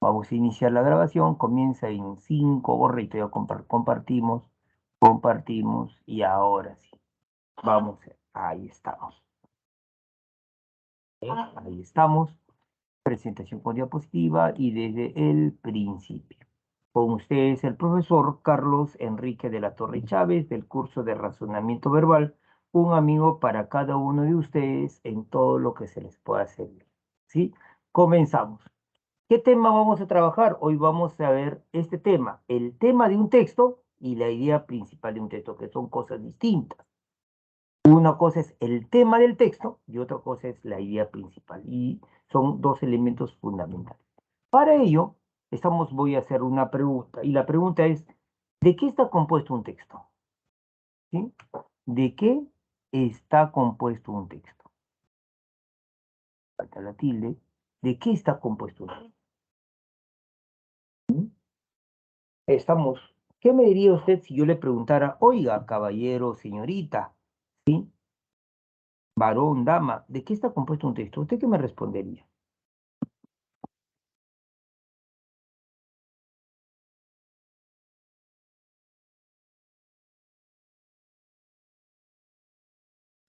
Vamos a iniciar la grabación, comienza en 5, borrito, ya compartimos, y ahora sí, vamos, ahí estamos. Ahí estamos, presentación con diapositiva y desde el principio. Con ustedes el profesor Carlos Enrique de la Torre Chávez del curso de razonamiento verbal, un amigo para cada uno de ustedes en todo lo que se les pueda servir. ¿Sí? Comenzamos. ¿Qué tema vamos a trabajar? Hoy vamos a ver este tema, el tema de un texto y la idea principal de un texto, que son cosas distintas. Una cosa es el tema del texto y otra cosa es la idea principal, y son dos elementos fundamentales. Para ello, voy a hacer una pregunta, y la pregunta es, ¿de qué está compuesto un texto? ¿Sí? ¿De qué está compuesto un texto? Falta la tilde. ¿De qué está compuesto un texto? ¿Mm? Estamos, ¿qué me diría usted si yo le preguntara, oiga, caballero, señorita, ¿sí? Varón, dama, ¿de qué está compuesto un texto? ¿Usted qué me respondería?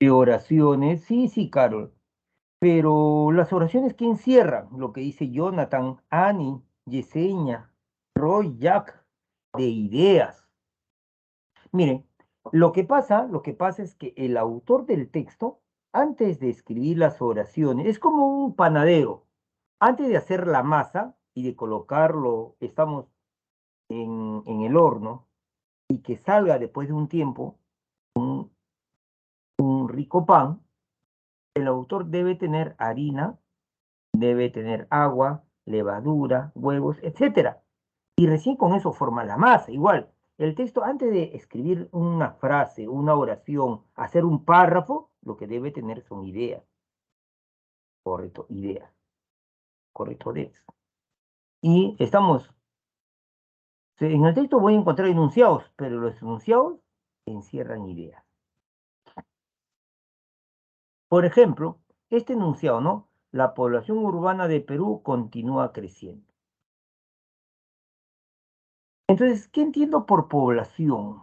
De oraciones, sí, sí, Carol, pero las oraciones que encierran lo que dice Jonathan, Annie, Yesenia, Roy, Jack, de ideas. Miren, lo que pasa es que el autor del texto, antes de escribir las oraciones, es como un panadero. Antes de hacer la masa y de colocarlo, estamos en el horno, y que salga después de un tiempo un rico pan, el autor debe tener harina, debe tener agua, levadura, huevos, etcétera. Y recién con eso forma la masa. Igual, el texto, antes de escribir una frase, una oración, hacer un párrafo, lo que debe tener son ideas. Correcto, ideas. Correcto, ideas. Y en el texto voy a encontrar enunciados, pero los enunciados encierran ideas. Por ejemplo, este enunciado, ¿no? La población urbana de Perú continúa creciendo. Entonces, ¿qué entiendo por población?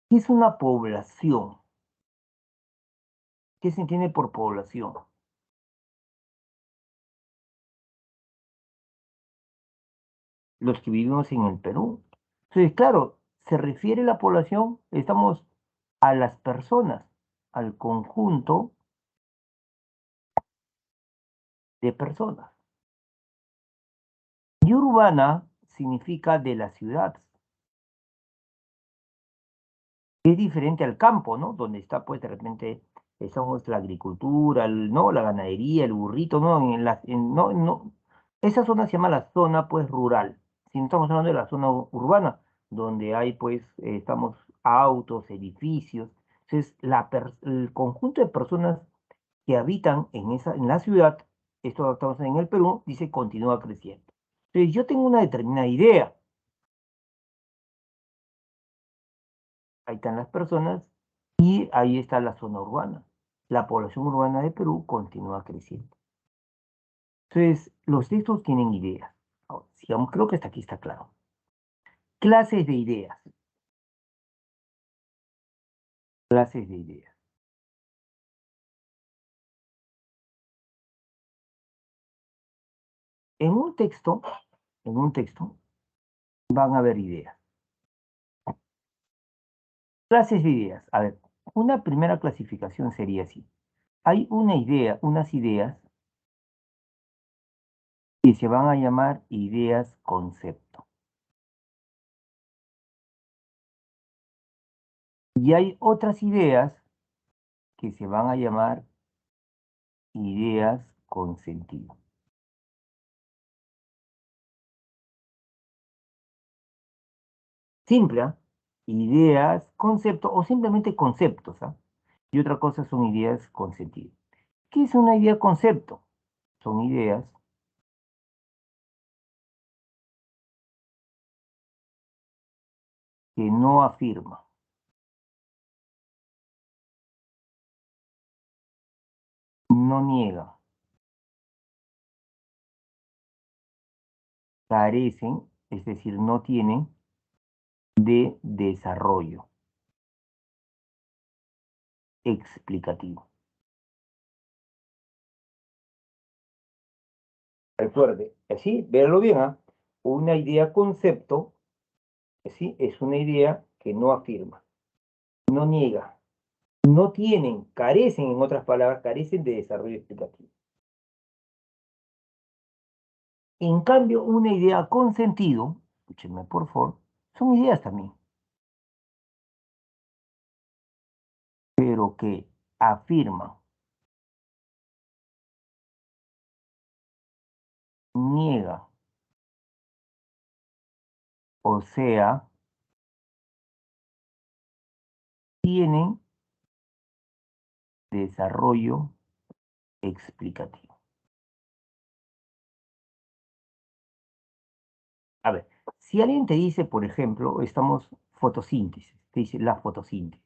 ¿Qué es una población? ¿Qué se entiende por población? Los que vivimos en el Perú. Entonces, claro, se refiere la población, estamos a las personas, al conjunto de personas. Y urbana significa de la ciudad. Es diferente al campo, ¿no? Donde está, pues, de repente, estamos la agricultura, ¿no? La ganadería, el burrito, ¿no? No, no. Esa zona se llama la zona, pues, rural. Si no estamos hablando de la zona urbana, donde hay, pues, estamos autos, edificios. Entonces, el conjunto de personas que habitan en la ciudad, esto estamos en el Perú, dice continúa creciendo. Entonces, yo tengo una determinada idea. Ahí están las personas y ahí está la zona urbana. La población urbana de Perú continúa creciendo. Entonces, los textos tienen ideas. Ahora, sigamos, creo que hasta aquí está claro. Clases de ideas. Clases de ideas. En un texto, en un texto, van a haber ideas. Clases de ideas. A ver, una primera clasificación sería así. Hay una idea, unas ideas que se van a llamar ideas concepto. Y hay otras ideas que se van a llamar ideas con sentido. Simple, ¿ah? Ideas, conceptos o simplemente conceptos, ¿ah? Y otra cosa son ideas con sentido. ¿Qué es una idea concepto? Son ideas que no afirma. No niega. Carecen, es decir, no tienen de desarrollo explicativo. Recuerde, así, verlo bien, ¿ah? Una idea concepto, ¿sí? Es una idea que no afirma, no niega, no tienen, carecen, en otras palabras, carecen de desarrollo explicativo. En cambio, una idea con sentido, escúchenme por favor, son ideas también, pero que afirman, niegan, o sea, tienen desarrollo explicativo. A ver, si alguien te dice, por ejemplo, estamos fotosíntesis, te dice la fotosíntesis.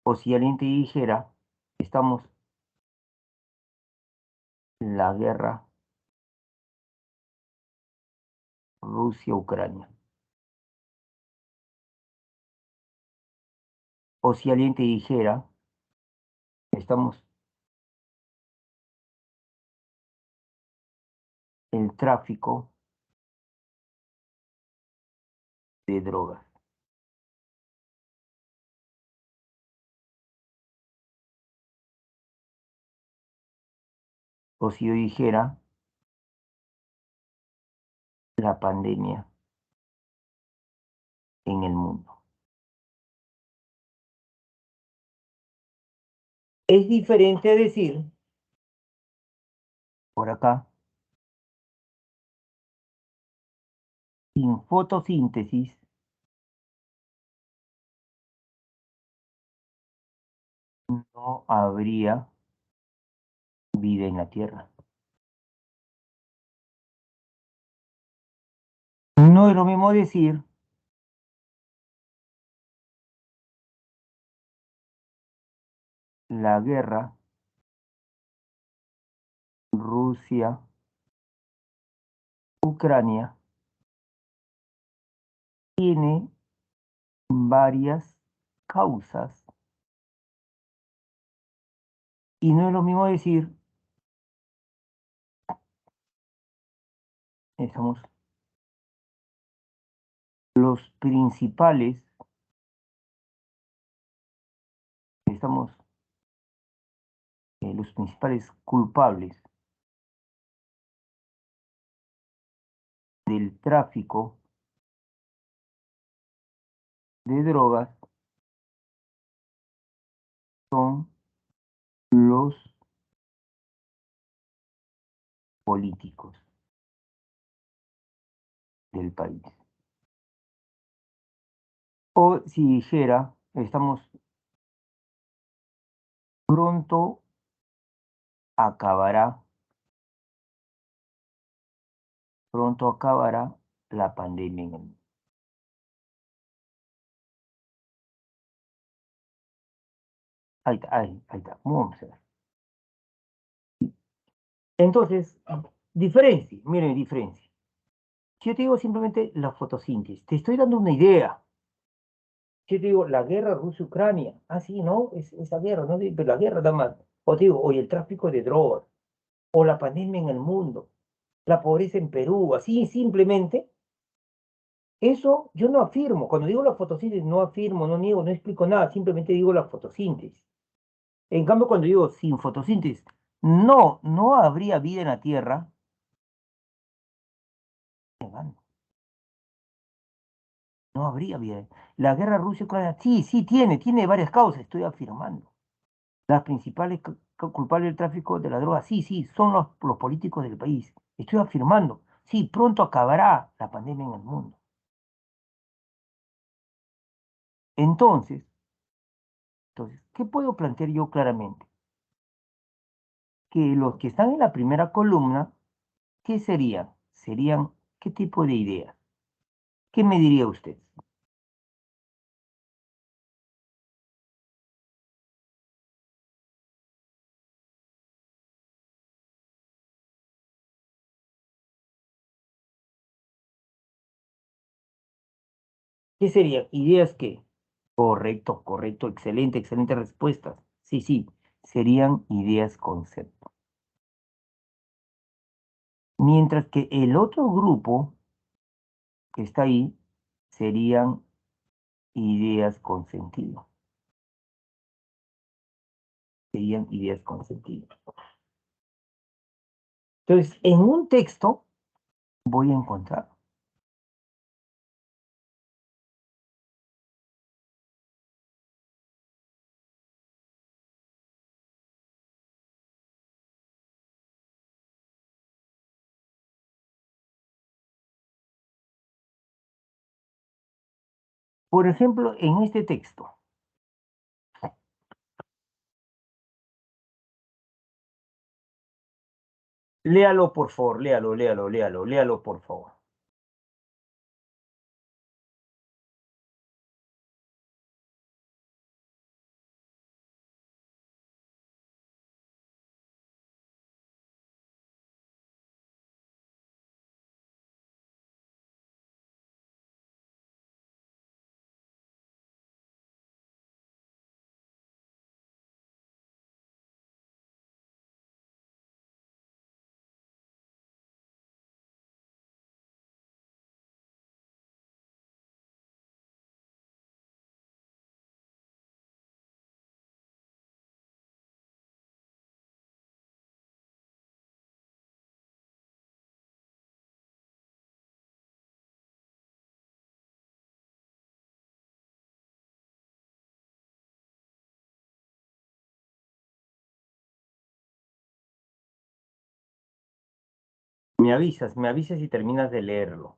O si alguien te dijera, estamos en la guerra Rusia-Ucrania. O si alguien te dijera, estamos en el tráfico de drogas. O si yo dijera, la pandemia en el mundo. Es diferente a decir, por acá, sin fotosíntesis no habría vida en la Tierra. No es lo mismo decir, la guerra Rusia-Ucrania tiene varias causas. Y no es lo mismo decir, estamos los principales, estamos los principales culpables del tráfico de drogas son los políticos del país. O si dijera, estamos pronto acabará, pronto acabará la pandemia en el mundo. Ahí está, ahí está. Vamos a ver. Entonces, diferencia, miren, diferencia. Si yo te digo simplemente la fotosíntesis, te estoy dando una idea. Si yo te digo la guerra Rusia-Ucrania, ah, sí, ¿no? Esa guerra, ¿no? Pero la guerra nada más. O te digo, oye, el tráfico de drogas, o la pandemia en el mundo, la pobreza en Perú, así simplemente, eso yo no afirmo. Cuando digo la fotosíntesis, no afirmo, no niego, no explico nada, simplemente digo la fotosíntesis. En cambio, cuando digo sin fotosíntesis, no habría vida en la Tierra. Negando, no habría vida. La guerra Rusia-Ucrania, sí, sí, tiene varias causas, estoy afirmando. Las principales culpables del tráfico de la droga, sí, sí, son los políticos del país. Estoy afirmando, sí, pronto acabará la pandemia en el mundo. Entonces, ¿qué puedo plantear yo claramente? que los que están en la primera columna, ¿qué serían? Serían, ¿qué tipo de ideas? ¿Qué me diría usted? ¿Qué serían? ¿Ideas qué? Correcto, correcto, excelente, excelente respuestas. Sí, sí, serían ideas concepto. Mientras que el otro grupo que está ahí serían ideas con sentido. Serían ideas con sentido. Entonces, en un texto voy a encontrar, por ejemplo, en este texto, léalo por favor, léalo por favor. Me avisas si terminas de leerlo.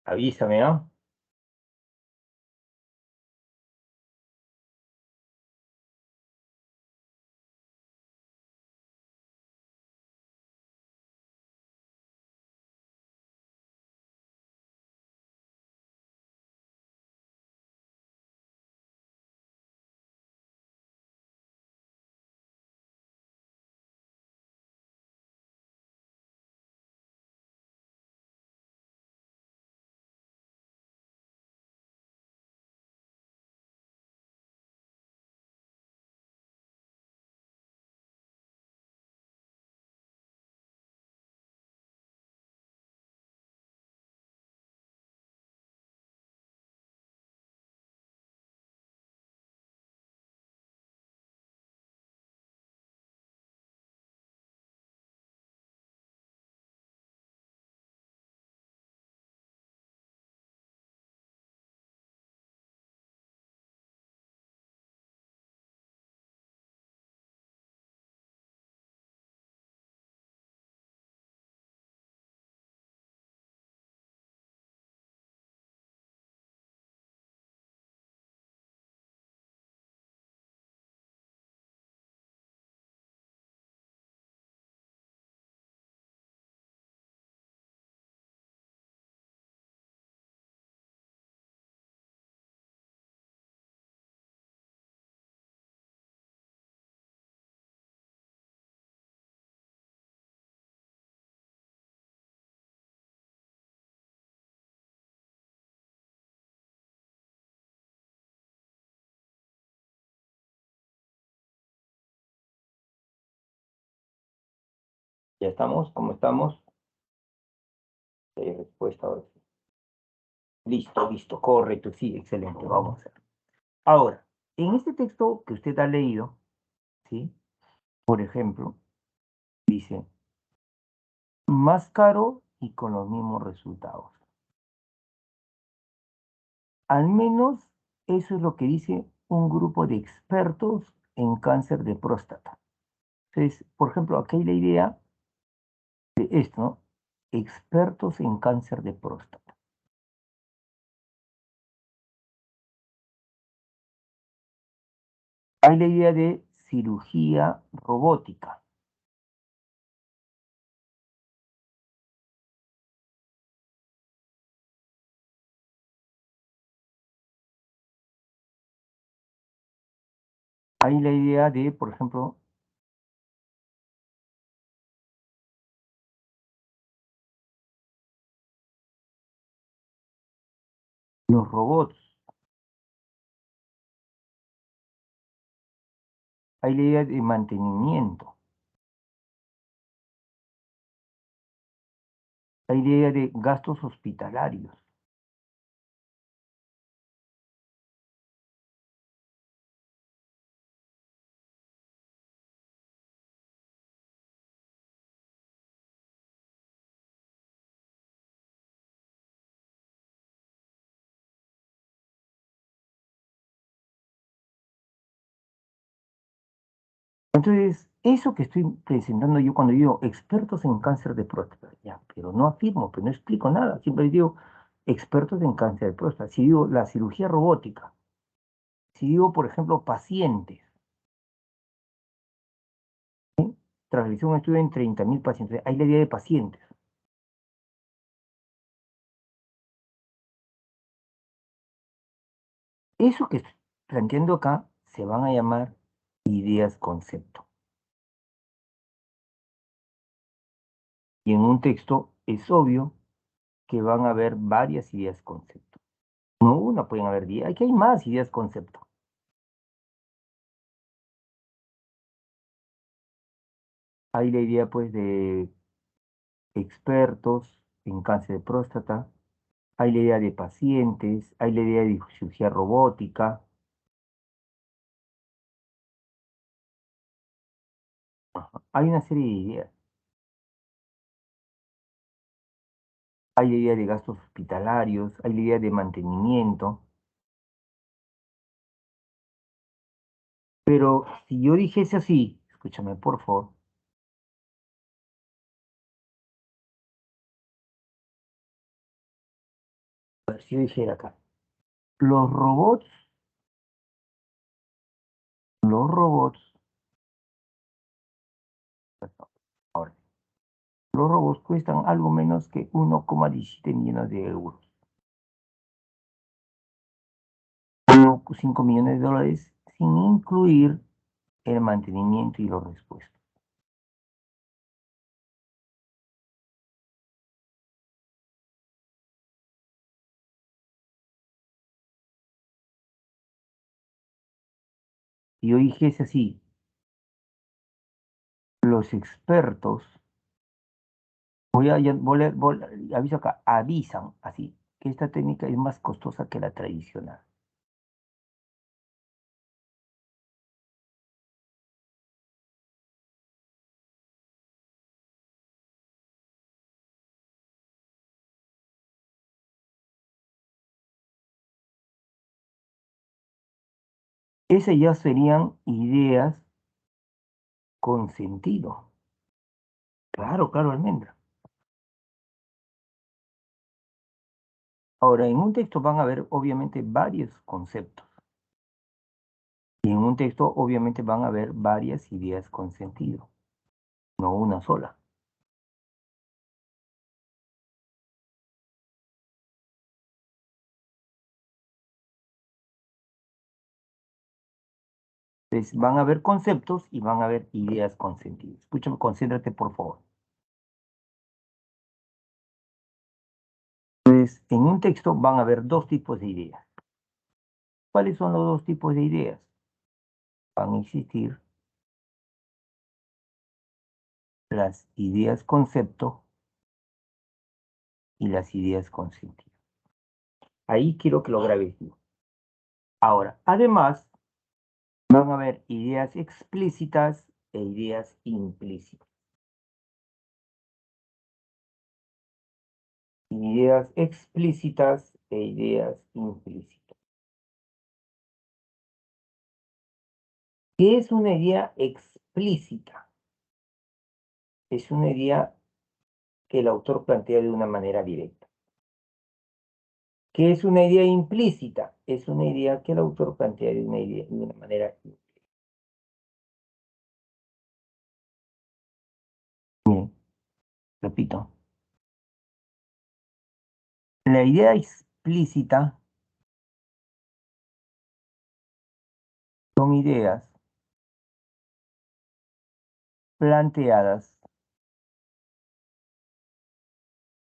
Avísame, ¿ah? Ya estamos, ¿cómo estamos? respuesta ahora sí. Listo, correcto, sí, excelente, vamos a hacer. Ahora, en este texto que usted ha leído, ¿sí? Por ejemplo, dice, más caro y con los mismos resultados. Al menos eso es lo que dice un grupo de expertos en cáncer de próstata. Entonces, por ejemplo, aquí hay la idea de esto, ¿no? Expertos en cáncer de próstata. Hay la idea de cirugía robótica. Hay la idea de, por ejemplo, los robots. Hay la idea de mantenimiento. Hay la idea de gastos hospitalarios. Entonces, eso que estoy presentando yo cuando digo expertos en cáncer de próstata, ya, pero no afirmo, pero no explico nada, siempre digo expertos en cáncer de próstata. Si digo la cirugía robótica, si digo, por ejemplo, pacientes, tras realizar un estudio en 30.000 pacientes, hay la idea de pacientes. Eso que estoy planteando acá se van a llamar ideas concepto. Y en un texto es obvio que van a haber varias ideas concepto. No una, pueden haber 10, aquí hay más ideas concepto. Hay la idea, pues, de expertos en cáncer de próstata, hay la idea de pacientes, hay la idea de cirugía robótica, hay una serie de ideas, hay la idea de gastos hospitalarios, hay la idea de mantenimiento, pero si yo dijese así, escúchame por favor, a ver, si yo dijera acá, los robots, los robots, ahora, los robots cuestan algo menos que 1,17 millones de euros, 5 millones de dólares sin incluir el mantenimiento y los repuestos. Si yo dijese así, los expertos, aviso acá, avisan así, que esta técnica es más costosa que la tradicional. Esas ya serían ideas con sentido. Claro, almendra. Ahora, en un texto van a haber obviamente varios conceptos. Y en un texto obviamente van a haber varias ideas con sentido, no una sola. Entonces, van a haber conceptos y van a haber ideas con sentido. Escúchame, concéntrate por favor. Entonces, en un texto van a haber dos tipos de ideas. ¿Cuáles son los dos tipos de ideas? Van a existir las ideas concepto y las ideas con sentido. Ahí quiero que lo grabes bien. Ahora, además, van a haber ideas explícitas e ideas implícitas. Ideas explícitas e ideas implícitas. ¿Qué es una idea explícita? Es una idea que el autor plantea de una manera directa. ¿Qué es una idea implícita? Es una idea que el autor plantea de una manera implícita. Miren, repito. La idea explícita son ideas planteadas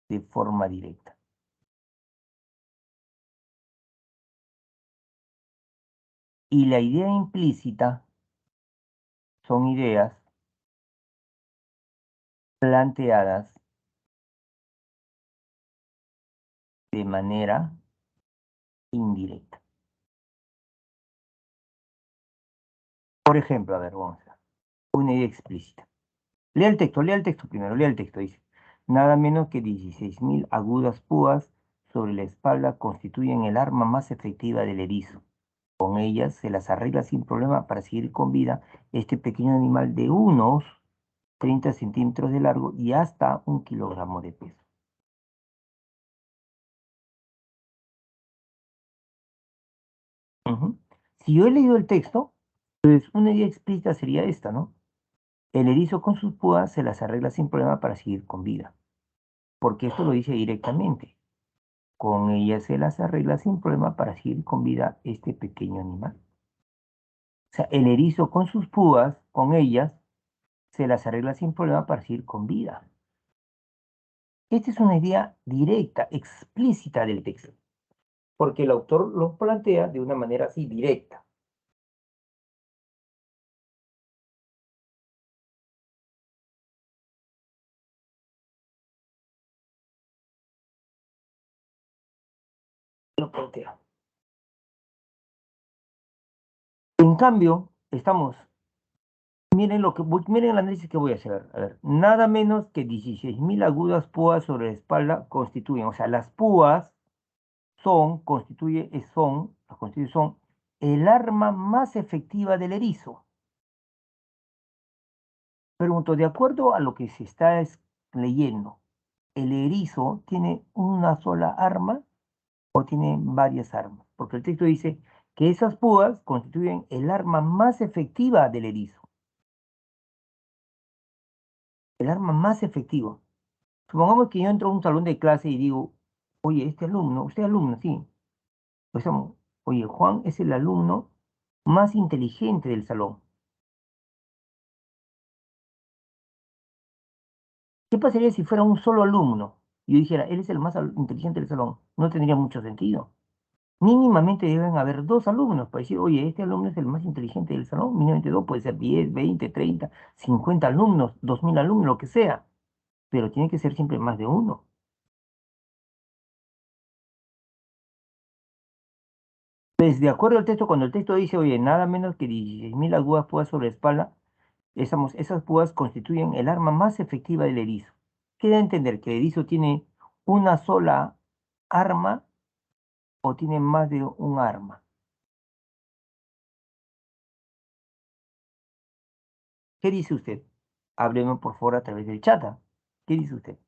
de forma directa. Y la idea implícita son ideas planteadas de manera indirecta. Por ejemplo, a ver, vamos a ver. Una idea explícita. Lea el texto primero, lea el texto, dice. Nada menos que 16.000 agudas púas sobre la espalda constituyen el arma más efectiva del erizo. Con ellas se las arregla sin problema para seguir con vida este pequeño animal de unos 30 centímetros de largo y hasta 1 kilogramo de peso. Ujú. Si yo he leído el texto, pues una idea explícita sería esta, ¿no? El erizo con sus púas se las arregla sin problema para seguir con vida, porque esto lo dice directamente. Con ellas se las arregla sin problema para seguir con vida este pequeño animal. O sea, el erizo con sus púas, con ellas, se las arregla sin problema para seguir con vida. Esta es una idea directa, explícita del texto, porque el autor lo plantea de una manera así directa. Lo plantea. En cambio, miren el análisis que voy a hacer. A ver, nada menos que 16.000 agudas púas sobre la espalda constituyen, o sea, las púas son el arma más efectiva del erizo. Pregunto, de acuerdo a lo que se está leyendo, ¿el erizo tiene una sola arma o tiene varias armas? Porque el texto dice que esas púas constituyen el arma más efectiva del erizo. El arma más efectiva. Supongamos que yo entro a un salón de clase y digo, oye, este alumno, usted es alumno, sí. Pues, oye, Juan es el alumno más inteligente del salón. ¿Qué pasaría si fuera un solo alumno? Y yo dijera, él es el más inteligente del salón. No tendría mucho sentido. Mínimamente deben haber dos alumnos para decir, oye, este alumno es el más inteligente del salón. Mínimamente dos, puede ser 10, 20, 30, 50 alumnos, 2.000 alumnos, lo que sea. Pero tiene que ser siempre más de uno. Pues de acuerdo al texto, cuando el texto dice, oye, nada menos que 16.000 agudas púas sobre la espalda, esas púas constituyen el arma más efectiva del erizo. Queda entender que el erizo tiene una sola arma o tiene más de un arma. ¿Qué dice usted? Hábleme por favor a través del chat. ¿Qué dice usted?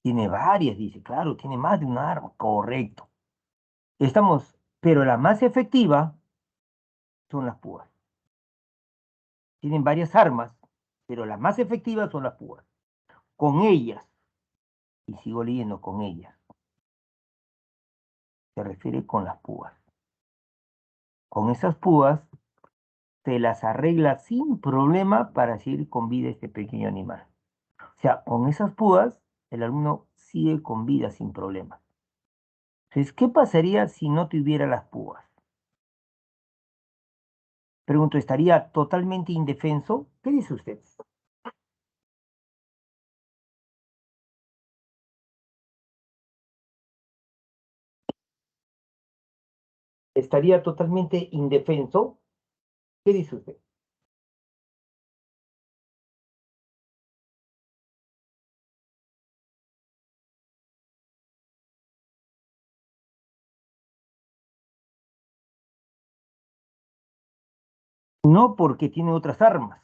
Tiene varias, dice, claro, tiene más de una arma. Correcto. Pero la más efectiva son las púas. Tienen varias armas, pero las más efectivas son las púas. Con ellas, y sigo leyendo con ellas, se refiere con las púas. Con esas púas se las arregla sin problema para seguir con vida este pequeño animal. O sea, con esas púas, el alumno sigue con vida sin problema. Entonces, ¿qué pasaría si no tuviera las púas? Pregunto, ¿estaría totalmente indefenso? ¿Qué dice usted? estaría totalmente indefenso. ¿Qué dice usted? No porque tiene otras armas,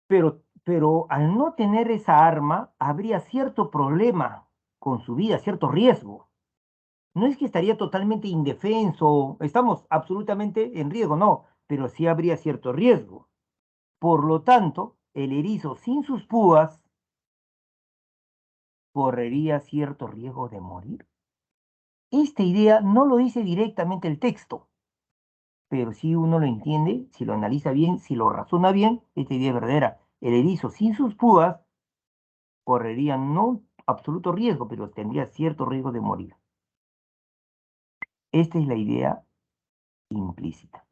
pero al no tener esa arma, habría cierto problema con su vida, cierto riesgo. No es que estaría totalmente indefenso, estamos absolutamente en riesgo, no, pero sí habría cierto riesgo. Por lo tanto, el erizo sin sus púas correría cierto riesgo de morir. Esta idea no lo dice directamente el texto, pero si uno lo entiende, si lo analiza bien, si lo razona bien, esta idea es verdadera. El erizo sin sus púas correría no absoluto riesgo, pero tendría cierto riesgo de morir. Esta es la idea implícita.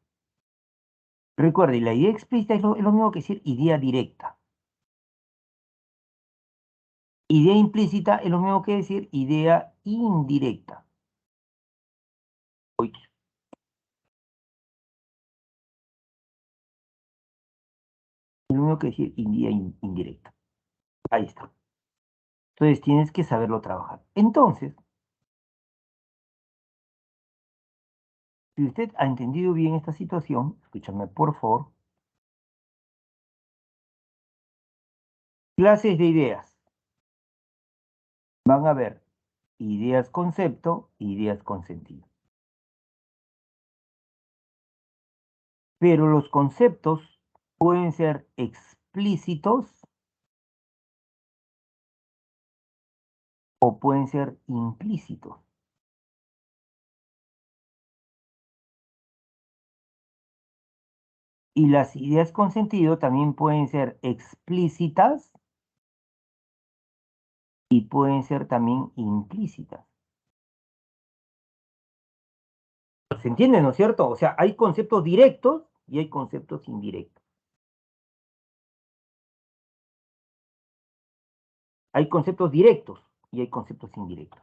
Recuerde, la idea explícita es lo mismo que decir idea directa. Idea implícita es lo mismo que decir idea indirecta. Uy, es lo mismo que decir idea indirecta. Ahí está. Entonces tienes que saberlo trabajar. Entonces, si usted ha entendido bien esta situación, escúchame por favor, clases de ideas. Van a ver ideas concepto, ideas con sentido. Pero los conceptos pueden ser explícitos o pueden ser implícitos. Y las ideas con sentido también pueden ser explícitas y pueden ser también implícitas. ¿Se entiende, no es cierto? O sea, hay conceptos directos y hay conceptos indirectos. Hay conceptos directos y hay conceptos indirectos.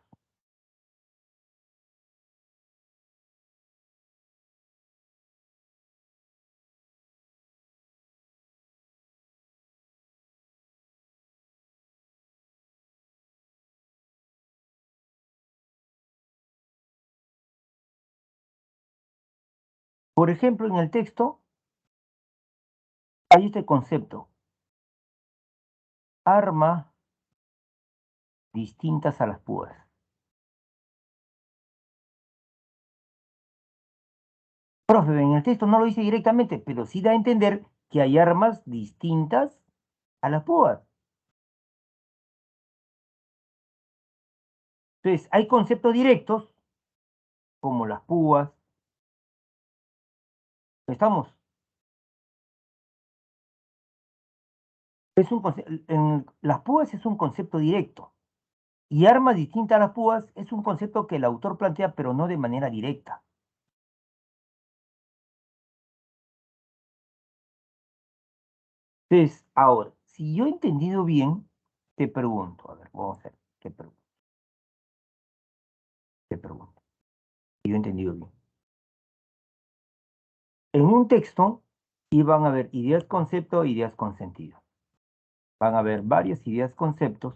Por ejemplo, en el texto hay este concepto, arma distintas a las púas. Profe, en el texto no lo dice directamente, pero sí da a entender que hay armas distintas a las púas. Entonces, hay conceptos directos, como las púas. Estamos. Las púas es un concepto directo. Y armas distintas a las púas es un concepto que el autor plantea, pero no de manera directa. Entonces, ahora, si yo he entendido bien, te pregunto, a ver, vamos a ver, te pregunto, si yo he entendido bien. En un texto iban a haber ideas concepto e ideas con sentido. Van a haber varias ideas conceptos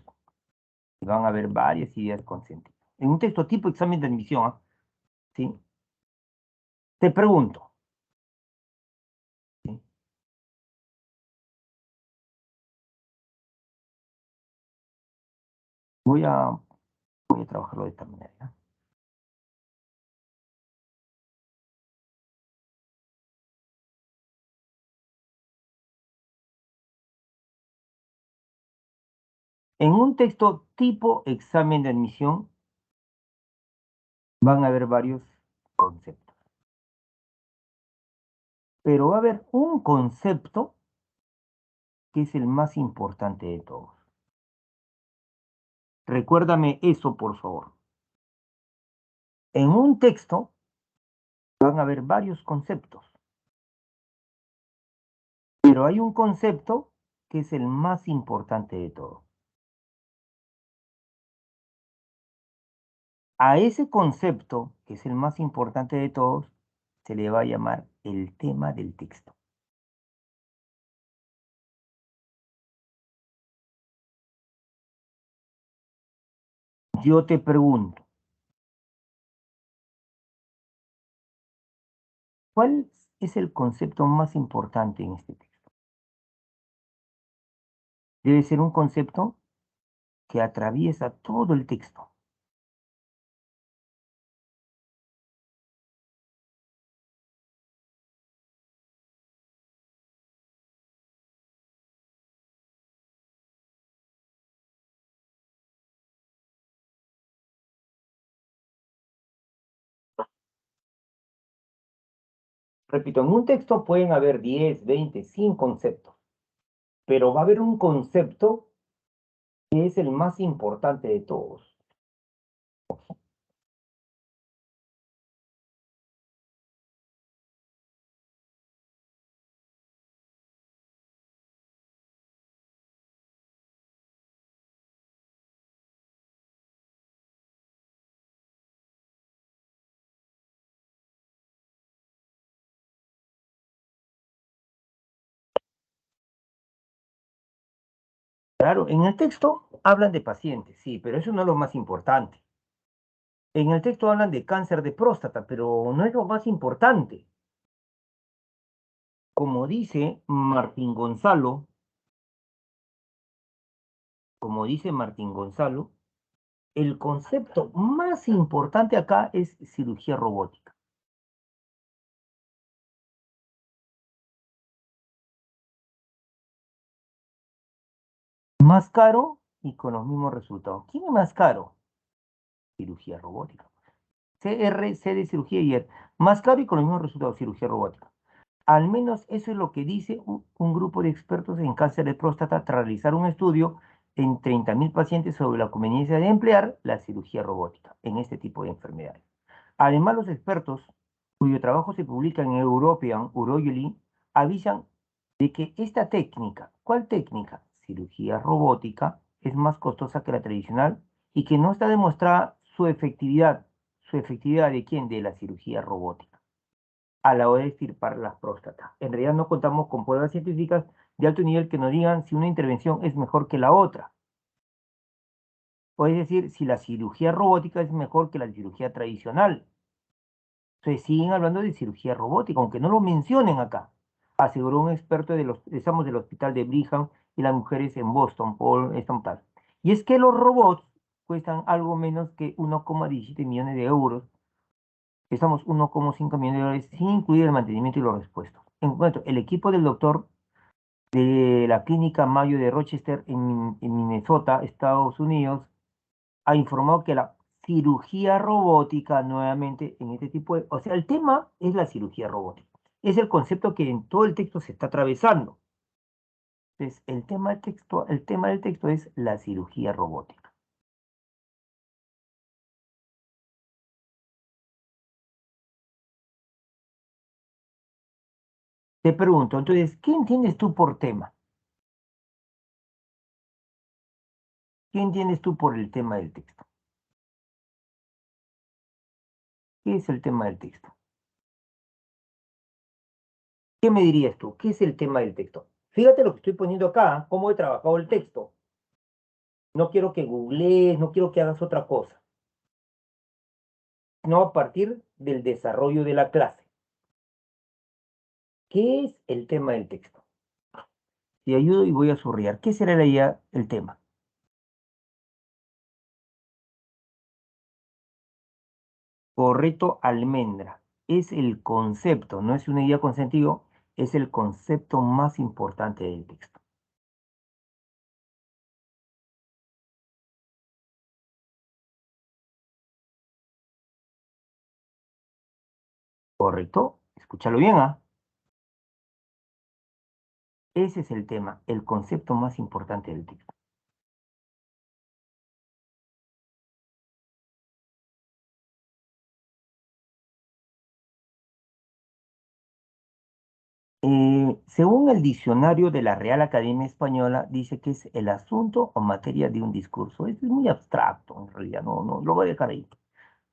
y van a haber varias ideas con sentido. En un texto tipo examen de admisión, ¿ah? ¿Sí? Te pregunto, ¿sí? Voy a, voy a trabajarlo de esta manera, ¿ya? En un texto tipo examen de admisión van a haber varios conceptos, pero va a haber un concepto que es el más importante de todos. Recuérdame eso, por favor. En un texto van a haber varios conceptos, pero hay un concepto que es el más importante de todos. A ese concepto, que es el más importante de todos, se le va a llamar el tema del texto. Yo te pregunto, ¿cuál es el concepto más importante en este texto? Debe ser un concepto que atraviesa todo el texto. Repito, en un texto pueden haber 10, 20, 100 conceptos, pero va a haber un concepto que es el más importante de todos. Claro, en el texto hablan de pacientes, sí, pero eso no es lo más importante. En el texto hablan de cáncer de próstata, pero no es lo más importante. Como dice Martín Gonzalo, como dice Martín Gonzalo, el concepto más importante acá es cirugía robótica. Más caro y con los mismos resultados. ¿Quién es más caro? Cirugía robótica. CRC de cirugía y más caro y con los mismos resultados, cirugía robótica. Al menos eso es lo que dice un grupo de expertos en cáncer de próstata tras realizar un estudio en 30.000 pacientes sobre la conveniencia de emplear la cirugía robótica en este tipo de enfermedades. Además, los expertos, cuyo trabajo se publica en European Urology, avisan de que esta técnica, ¿cuál técnica? Cirugía robótica, es más costosa que la tradicional y que no está demostrada su efectividad. ¿Su efectividad de quién? De la cirugía robótica a la hora de extirpar las próstatas. En realidad no contamos con pruebas científicas de alto nivel que nos digan si una intervención es mejor que la otra. O es decir, si la cirugía robótica es mejor que la cirugía tradicional. Se siguen hablando de cirugía robótica, aunque no lo mencionen acá, aseguró un experto estamos del hospital de Brigham y las mujeres en Boston, Paul Estampal. Y es que los robots cuestan algo menos que 1,17 millones de euros. Estamos 1,5 millones de dólares sin incluir el mantenimiento y los repuestos. En cuanto, el equipo del doctor de la clínica Mayo de Rochester en Minnesota, Estados Unidos, ha informado que la cirugía robótica nuevamente en este tipo de... O sea, el tema es la cirugía robótica. Es el concepto que en todo el texto se está atravesando. Entonces, el tema del texto es la cirugía robótica. Te pregunto, entonces, ¿qué entiendes tú por tema? ¿Qué entiendes tú por el tema del texto? ¿Qué es el tema del texto? ¿Qué me dirías tú? ¿Qué es el tema del texto? Fíjate lo que estoy poniendo acá, cómo he trabajado el texto. No quiero que googlees, no quiero que hagas otra cosa, sino a partir del desarrollo de la clase. ¿Qué es el tema del texto? Te ayudo y voy a subrayar. ¿Qué será ya el tema? Correcto, almendra. Es el concepto, no es una idea con sentido, es el concepto más importante del texto. ¿Correcto? Escúchalo bien, ¿ah? Ese es el tema, el concepto más importante del texto. Según el diccionario de la Real Academia Española, dice que es el asunto o materia de un discurso. Esto es muy abstracto, en realidad, no, no, lo voy a dejar ahí.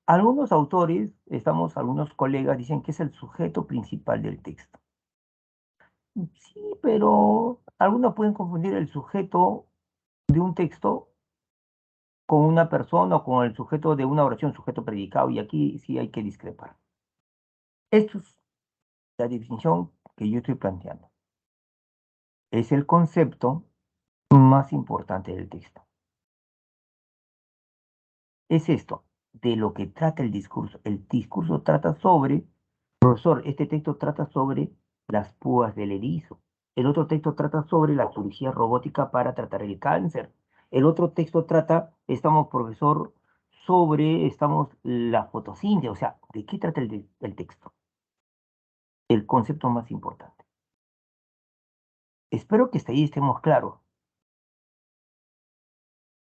Algunos autores, algunos colegas dicen que es el sujeto principal del texto. Sí, pero algunos pueden confundir el sujeto de un texto con una persona o con el sujeto de una oración, sujeto predicado, y aquí sí hay que discrepar. Esto es la definición que yo estoy planteando. Es el concepto más importante del texto. Es esto, de lo que trata el discurso. El discurso trata sobre, profesor, este texto trata sobre las púas del erizo. El otro texto trata sobre la cirugía robótica para tratar el cáncer. El otro texto trata, profesor, estamos la fotosíntesis. O sea, ¿de qué trata el texto? El concepto más importante. Espero que hasta ahí estemos claros.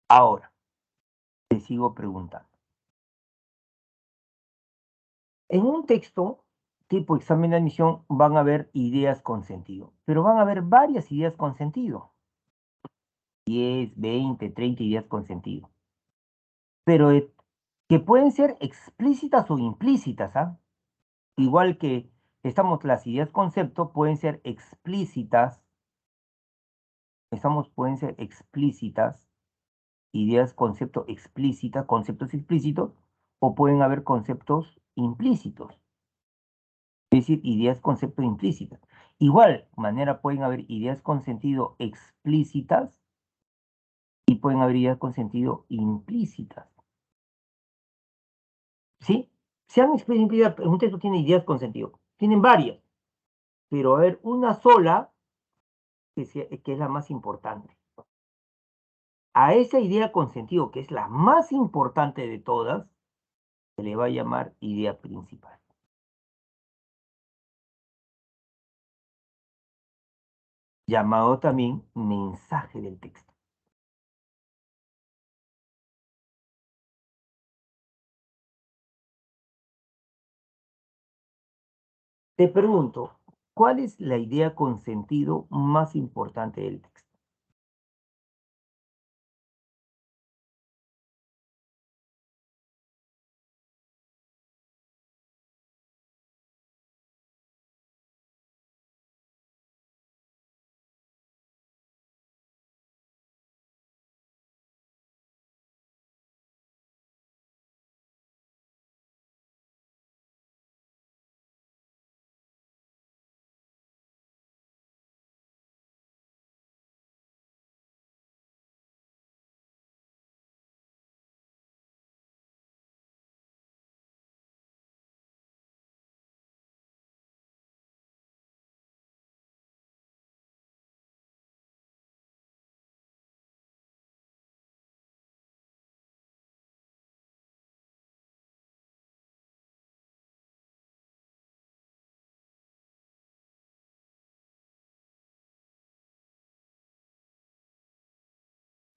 Ahora, te sigo preguntando. En un texto tipo examen de admisión van a haber ideas con sentido, pero van a haber varias ideas con sentido. 10, 20, 30 ideas con sentido. Pero que pueden ser explícitas o implícitas, ¿ah? Igual que las ideas concepto pueden ser explícitas, pueden ser explícitas, ideas concepto explícitas, conceptos explícitos, o pueden haber conceptos implícitos. Es decir, ideas concepto implícitas. Igual manera pueden haber ideas con sentido explícitas y pueden haber ideas con sentido implícitas. ¿Sí? Sean explícitas, un texto tiene ideas con sentido. Tienen varias, pero a ver, una sola que es la más importante. A esa idea con sentido, que es la más importante de todas, se le va a llamar idea principal. Llamado también mensaje del texto. Te pregunto, ¿cuál es la idea con sentido más importante del texto?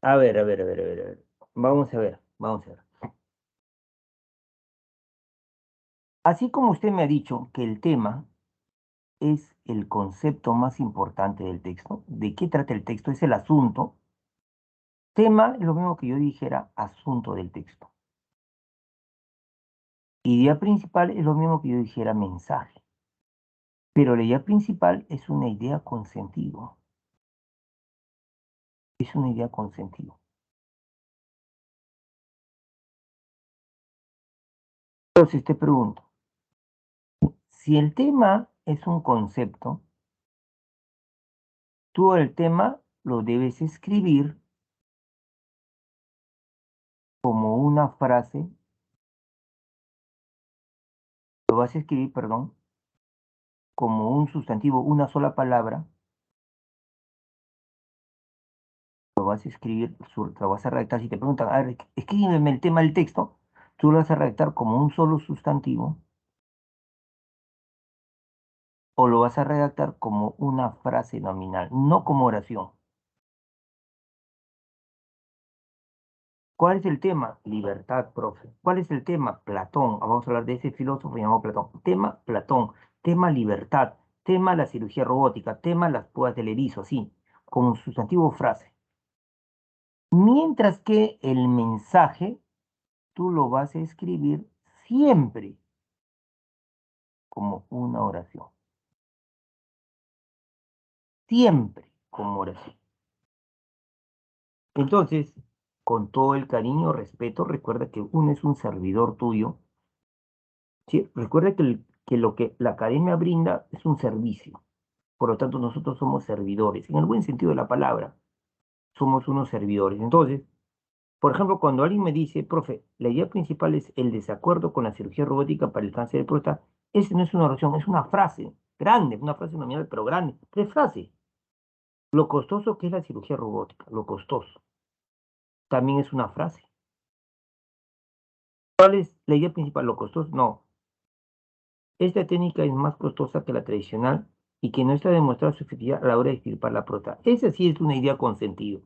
A ver, a ver, a ver, a ver, a ver. Vamos a ver, vamos a ver. Así como usted me ha dicho que el tema es el concepto más importante del texto, ¿de qué trata el texto? Es el asunto. Tema es lo mismo que yo dijera asunto del texto. Idea principal es lo mismo que yo dijera mensaje. Pero la idea principal es una idea con sentido. Es una idea con sentido. Entonces te pregunto, si el tema es un concepto, tú el tema lo debes escribir como una frase, lo vas a escribir, perdón, como un sustantivo, una sola palabra, lo vas a escribir, lo vas a redactar. Si te preguntan, a ver, escríbeme el tema del texto, tú lo vas a redactar como un solo sustantivo o lo vas a redactar como una frase nominal, no como oración. ¿Cuál es el tema? Libertad, profe. ¿Cuál es el tema? Platón. Vamos a hablar de ese filósofo llamado Platón. Tema Platón. Tema libertad. Tema la cirugía robótica. Tema las púas del erizo. Así, como sustantivo frase. Mientras que el mensaje tú lo vas a escribir siempre como una oración. Siempre como oración. Entonces, con todo el cariño, respeto, recuerda que uno es un servidor tuyo. ¿Sí? Recuerda que lo que la academia brinda es un servicio. Por lo tanto, nosotros somos servidores. En el buen sentido de la palabra, somos unos servidores. Entonces, por ejemplo, cuando alguien me dice, profe, la idea principal es el desacuerdo con la cirugía robótica para el cáncer de próstata, esa no es una oración, es una frase grande, una frase nominal, pero grande. ¿Qué frase? Lo costoso que es la cirugía robótica, lo costoso. También es una frase. ¿Cuál es la idea principal? Lo costoso. No. Esta técnica es más costosa que la tradicional y que no está demostrada su efectividad a la hora de extirpar la próstata. Esa sí es una idea con sentido,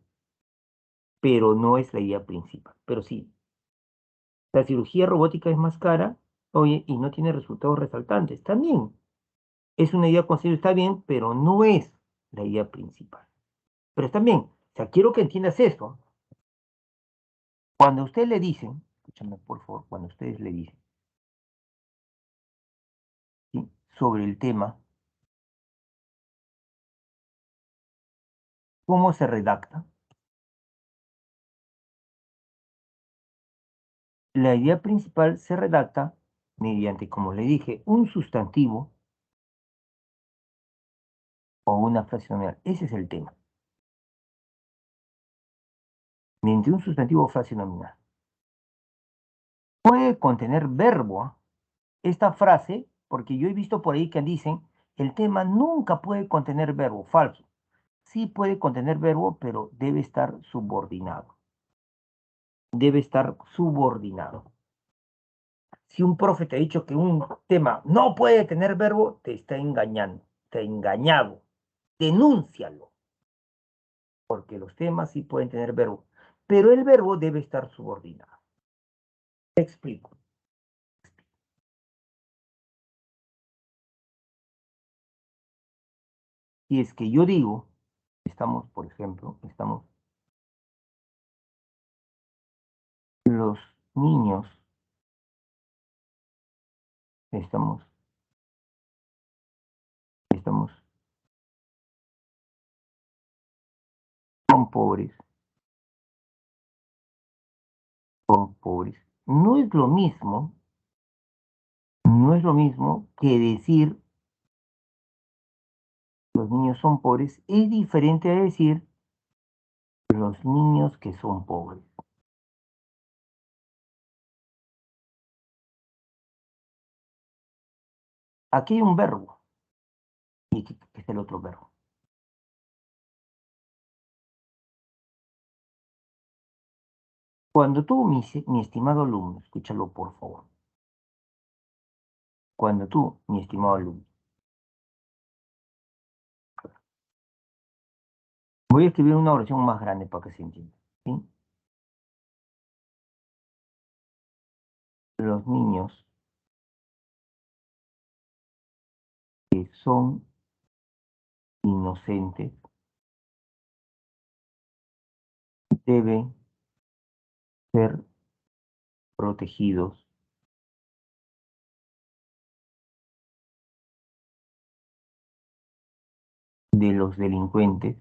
pero no es la idea principal. Pero sí, la cirugía robótica es más cara, oye, y no tiene resultados resaltantes. También es una idea con sentido, está bien, pero no es la idea principal. Pero está bien, o sea, quiero que entiendas esto. Cuando a usted le dicen, escúchame por favor, cuando ustedes le dicen, ¿sí? Sobre el tema, ¿cómo se redacta? La idea principal se redacta mediante, como le dije, un sustantivo o una frase nominal. Ese es el tema. Mediante un sustantivo o frase nominal. Puede contener verbo, ¿ah? Esta frase, porque yo he visto por ahí que dicen, el tema nunca puede contener verbo. Falso. Sí puede contener verbo, pero debe estar subordinado. Debe estar subordinado. Si un profe te ha dicho que un tema no puede tener verbo, te está engañando, te ha engañado. Denúncialo, porque los temas sí pueden tener verbo, pero el verbo debe estar subordinado. Te explico. Si es que yo digo, estamos, por ejemplo, estamos los niños, estamos, estamos, son pobres, son pobres. No es lo mismo, no es lo mismo que decir los niños son pobres, es diferente a decir los niños que son pobres. Aquí hay un verbo, y aquí es el otro verbo. Cuando tú, mi estimado alumno, escúchalo por favor, cuando tú, mi estimado alumno, voy a escribir una oración más grande para que se entienda, ¿sí? Los niños que son inocentes deben ser protegidos de los delincuentes,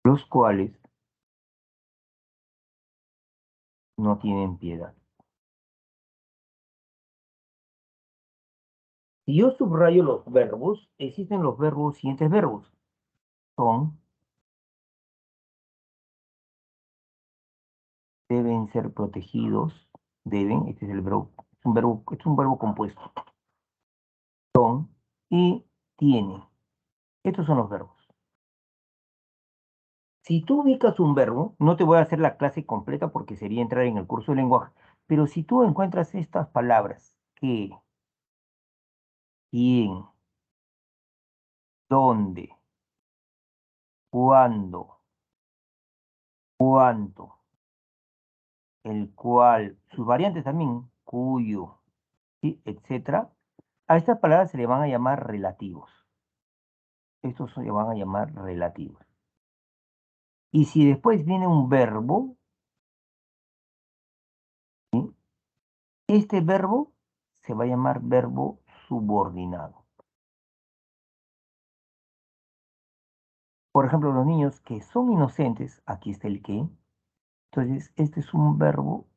los cuales no tienen piedad. Si yo subrayo los verbos, existen los verbos, siguientes verbos. Son, deben ser protegidos, deben, este es el verbo, es un verbo compuesto. Son y tienen. Estos son los verbos. Si tú ubicas un verbo, no te voy a hacer la clase completa porque sería entrar en el curso de lenguaje, pero si tú encuentras estas palabras, qué, quién, dónde, cuándo, cuánto, el cual, sus variantes también, cuyo, ¿sí? Etcétera, a estas palabras se le van a llamar relativos. Estos se le van a llamar relativos. Y si después viene un verbo, Este verbo se va a llamar verbo subordinado. Por ejemplo, los niños que son inocentes, aquí está el que. Entonces, este es un verbo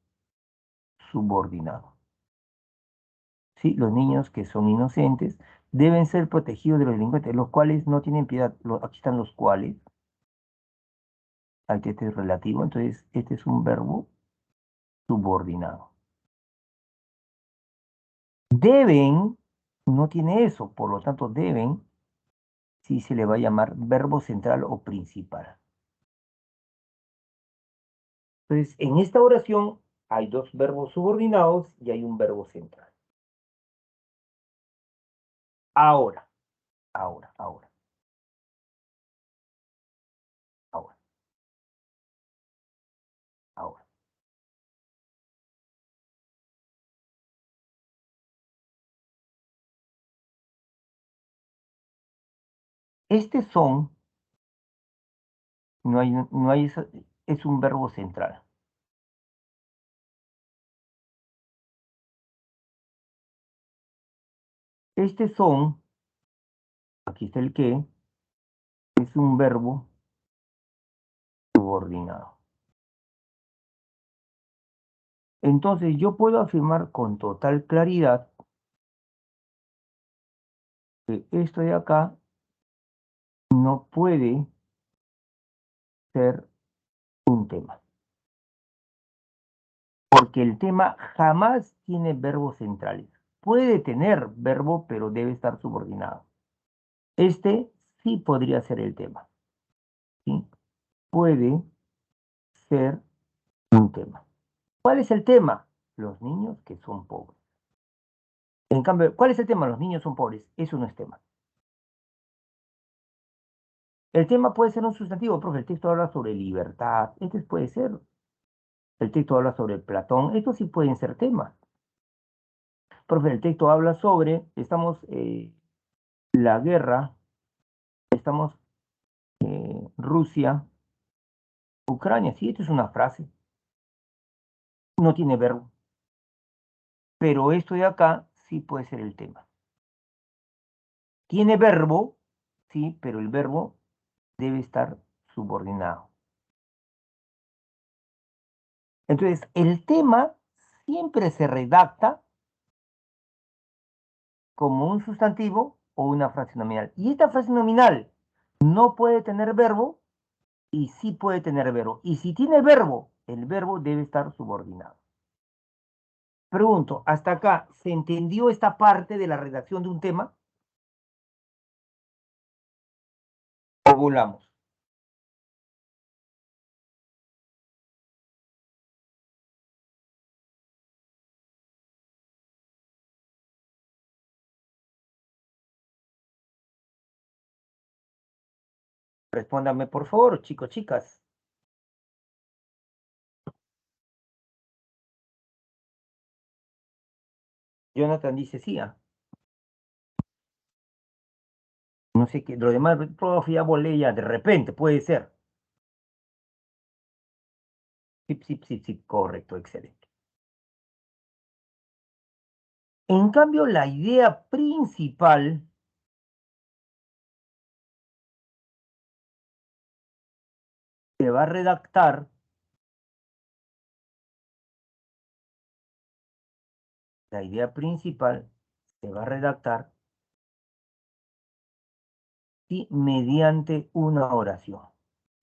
subordinado. ¿Sí? Los niños que son inocentes deben ser protegidos de los delincuentes, los cuales no tienen piedad. Aquí están los cuales. Aquí este es relativo, entonces este es un verbo subordinado. Deben, no tiene eso, por lo tanto deben, sí se le va a llamar verbo central o principal. Entonces, en esta oración hay dos verbos subordinados y hay un verbo central. Ahora, ahora, ahora, ahora, ahora. Este son, es un verbo central. Este son, aquí está el que, es un verbo subordinado. Entonces yo puedo afirmar con total claridad que esto de acá no puede ser un tema. Porque el tema jamás tiene verbos centrales. Puede tener verbo, pero debe estar subordinado. Este sí podría ser el tema. ¿Sí? Puede ser un tema. ¿Cuál es el tema? Los niños que son pobres. En cambio, ¿cuál es el tema? Los niños son pobres. Eso no es tema. El tema puede ser un sustantivo, profe. El texto habla sobre libertad. Este puede ser. El texto habla sobre Platón. Estos sí pueden ser temas. Profe, el texto habla sobre, estamos, la guerra, estamos, Rusia, Ucrania. Sí, esto es una frase. No tiene verbo. Pero esto de acá sí puede ser el tema. Tiene verbo, sí, pero el verbo debe estar subordinado. Entonces, el tema siempre se redacta como un sustantivo o una frase nominal. Y esta frase nominal no puede tener verbo y sí puede tener verbo. Y si tiene verbo, el verbo debe estar subordinado. Pregunto, ¿hasta acá se entendió esta parte de la redacción de un tema? ¿O volamos? Respóndame, por favor, chicos, chicas. Jonathan dice sí. No sé qué, lo demás, profe, ya volé ya, de repente, puede ser. Sí, sí, sí, sí, correcto, excelente. En cambio, la idea principal se va a redactar, la idea principal se va a redactar, sí, mediante una oración.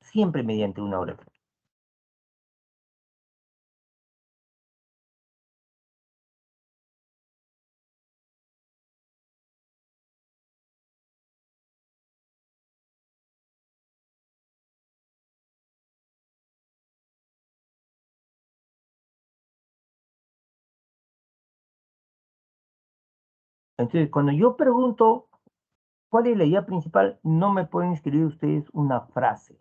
Siempre mediante una oración. Entonces, cuando yo pregunto cuál es la idea principal, no me pueden escribir ustedes una frase,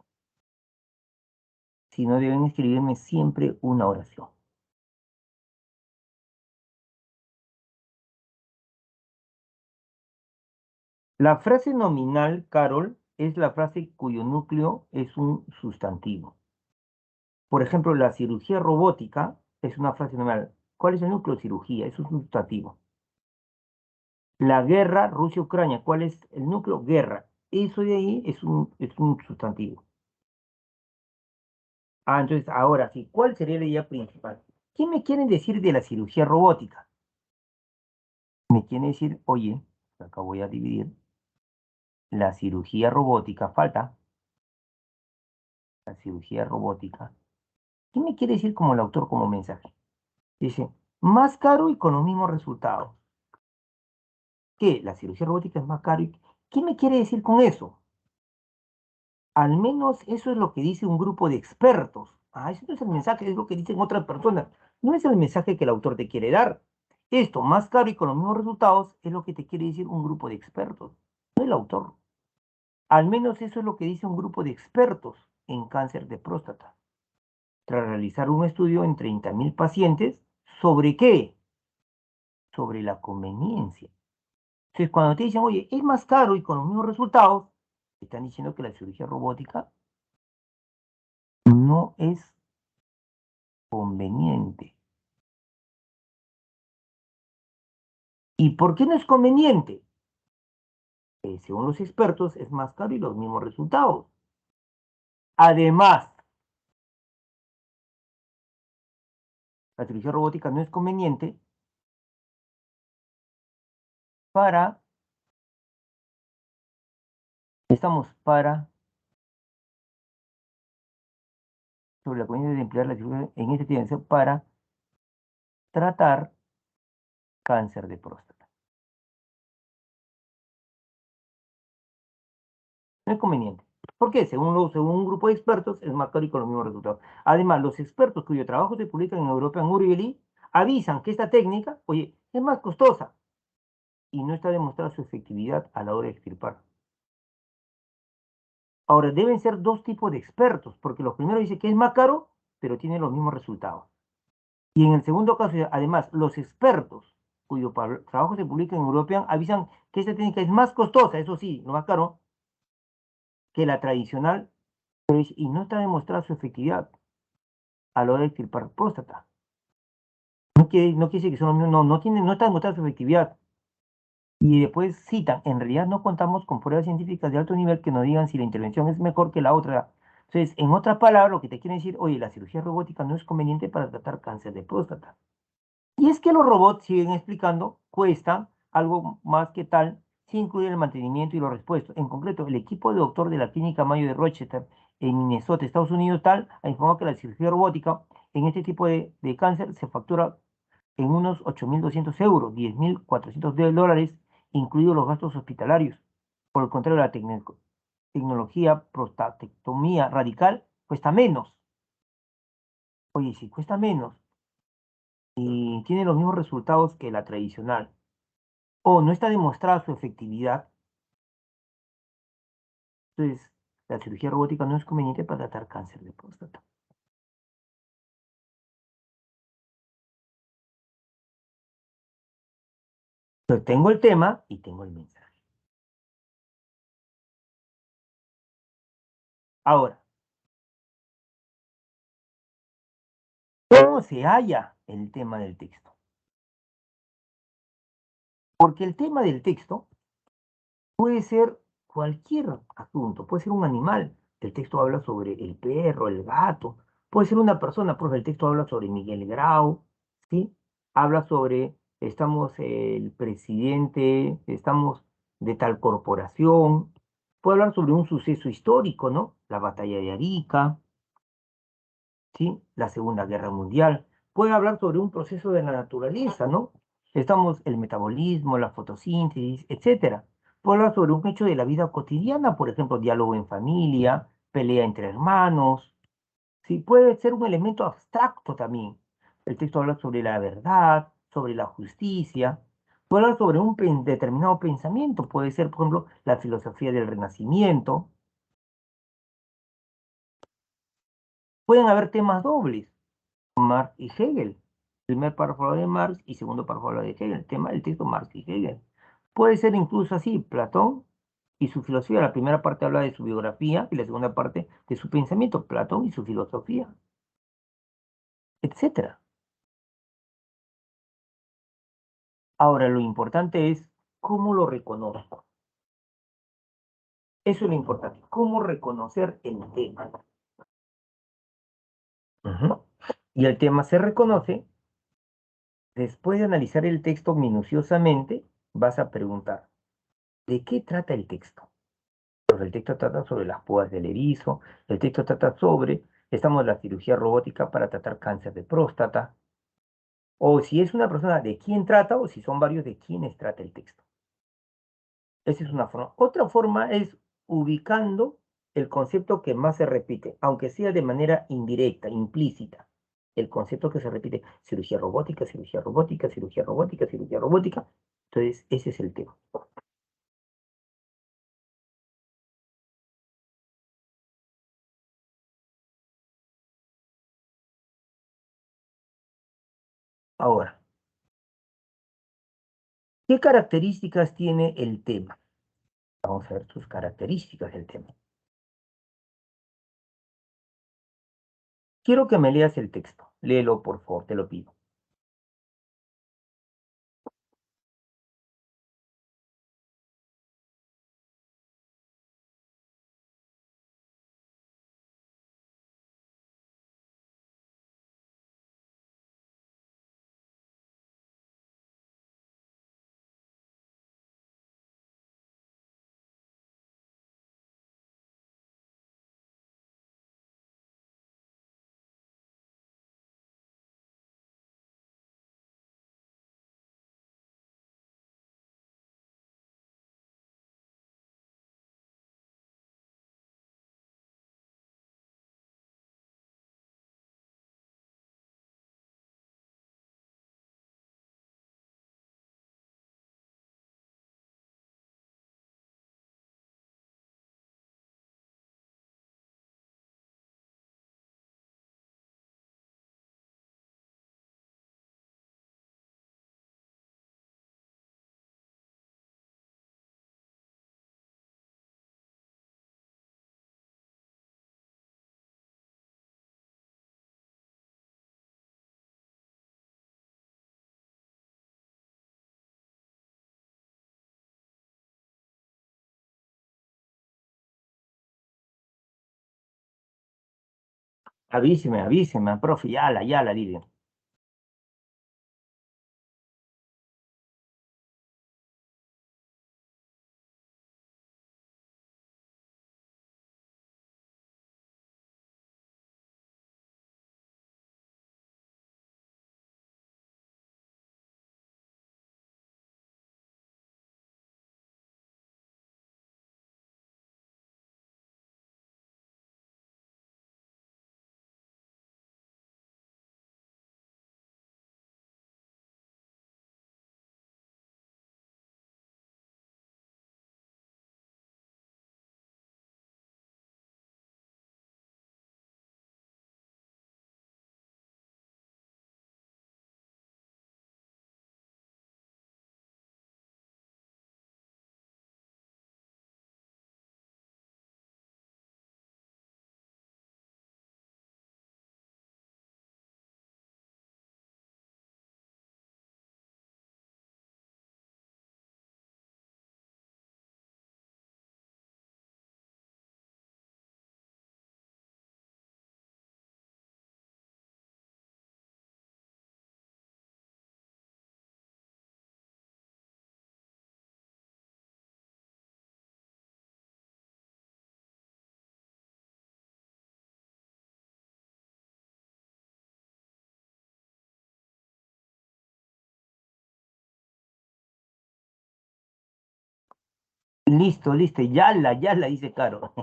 sino deben escribirme siempre una oración. La frase nominal, Carol, es la frase cuyo núcleo es un sustantivo. Por ejemplo, la cirugía robótica es una frase nominal. ¿Cuál es el núcleo? Cirugía, eso es un sustantivo. La guerra Rusia-Ucrania, ¿cuál es el núcleo? Guerra. Eso de ahí es un sustantivo. Ah, entonces, ahora sí, ¿cuál sería la idea principal? ¿Qué me quieren decir de la cirugía robótica? Me quieren decir, oye, acá voy a dividir, la cirugía robótica, falta, la cirugía robótica. ¿Qué me quiere decir como el autor, como mensaje? Dice, más caro y con los mismos resultados. ¿Qué? La cirugía robótica es más caro. ¿Qué me quiere decir con eso? Al menos eso es lo que dice un grupo de expertos. Ah, eso no es el mensaje, es lo que dicen otras personas. No es el mensaje que el autor te quiere dar. Esto, más caro y con los mismos resultados, es lo que te quiere decir un grupo de expertos, no el autor. Al menos eso es lo que dice un grupo de expertos en cáncer de próstata. Tras realizar un estudio en 30.000 pacientes, ¿sobre qué? Sobre la conveniencia. Entonces, cuando te dicen, oye, es más caro y con los mismos resultados, te están diciendo que la cirugía robótica no es conveniente. ¿Y por qué no es conveniente? Según los expertos, es más caro y los mismos resultados. Además, la cirugía robótica no es conveniente para, para, sobre la conveniencia de emplear la cirugía en este tiempo para tratar cáncer de próstata. No es conveniente. ¿Por qué? Según un grupo de expertos, es más caro y con los mismos resultados. Además, los expertos cuyo trabajo se publican en European Urology avisan que esta técnica, oye, es más costosa y no está demostrada su efectividad a la hora de extirpar. Ahora, deben ser dos tipos de expertos, porque los primeros dicen que es más caro, pero tiene los mismos resultados. Y en el segundo caso, además, los expertos cuyo trabajo se publica en European avisan que esta técnica es más costosa, eso sí, no más caro, que la tradicional, y no está demostrada su efectividad a la hora de extirpar próstata. No quiere decir que son los mismos, no está demostrada su efectividad. Y después citan, en realidad no contamos con pruebas científicas de alto nivel que nos digan si la intervención es mejor que la otra. Entonces, en otras palabras, lo que te quieren decir, oye, la cirugía robótica no es conveniente para tratar cáncer de próstata. Y es que los robots, siguen explicando, cuestan algo más que tal si incluyen el mantenimiento y los repuestos. En concreto, el equipo de doctor de la clínica Mayo de Rochester en Minnesota, Estados Unidos, ha informado que la cirugía robótica en este tipo de cáncer se factura en unos 8.200 euros, 10.400 dólares, incluidos los gastos hospitalarios. Por el contrario, la tecnología prostatectomía radical cuesta menos. Oye, si cuesta menos y tiene los mismos resultados que la tradicional, o no está demostrada su efectividad, entonces la cirugía robótica no es conveniente para tratar cáncer de próstata. Entonces tengo el tema y tengo el mensaje. Ahora, ¿cómo se halla el tema del texto? Porque el tema del texto puede ser cualquier asunto, puede ser un animal. El texto habla sobre el perro, el gato, puede ser una persona, pues el texto habla sobre Miguel Grau, ¿sí? Habla sobre, estamos el presidente, estamos de tal corporación, puede hablar sobre un suceso histórico, ¿no? La batalla de Arica, ¿sí? La Segunda Guerra Mundial. Puede hablar sobre un proceso de la naturaleza, ¿no? Estamos el metabolismo, la fotosíntesis, etcétera. Puede hablar sobre un hecho de la vida cotidiana, por ejemplo, diálogo en familia, pelea entre hermanos. Sí, puede ser un elemento abstracto también. El texto habla sobre la verdad, sobre la justicia. Puede hablar sobre un determinado pensamiento. Puede ser, por ejemplo, la filosofía del Renacimiento. Pueden haber temas dobles. Marx y Hegel. Primer párrafo habla de Marx y segundo párrafo habla de Hegel. El tema del texto Marx y Hegel. Puede ser incluso así, Platón y su filosofía. La primera parte habla de su biografía y la segunda parte de su pensamiento, Platón y su filosofía, etcétera. Ahora, lo importante es cómo lo reconozco. Eso es lo importante, cómo reconocer el tema. Ujú. Y el tema se reconoce después de analizar el texto minuciosamente, vas a preguntar, ¿de qué trata el texto? Pues el texto trata sobre las púas del erizo, el texto trata sobre, estamos en la cirugía robótica para tratar cáncer de próstata, o si es una persona de quién trata, o si son varios de quiénes trata el texto. Esa es una forma. Otra forma es ubicando el concepto que más se repite, aunque sea de manera indirecta, implícita. El concepto que se repite, cirugía robótica, cirugía robótica, cirugía robótica, cirugía robótica. Entonces, ese es el tema. Ahora, ¿qué características tiene el tema? Vamos a ver sus características del tema. Quiero que me leas el texto. Léelo, por favor, te lo pido. Avíseme, profe, ya la dile. Listo, listo, ya la dice Caro.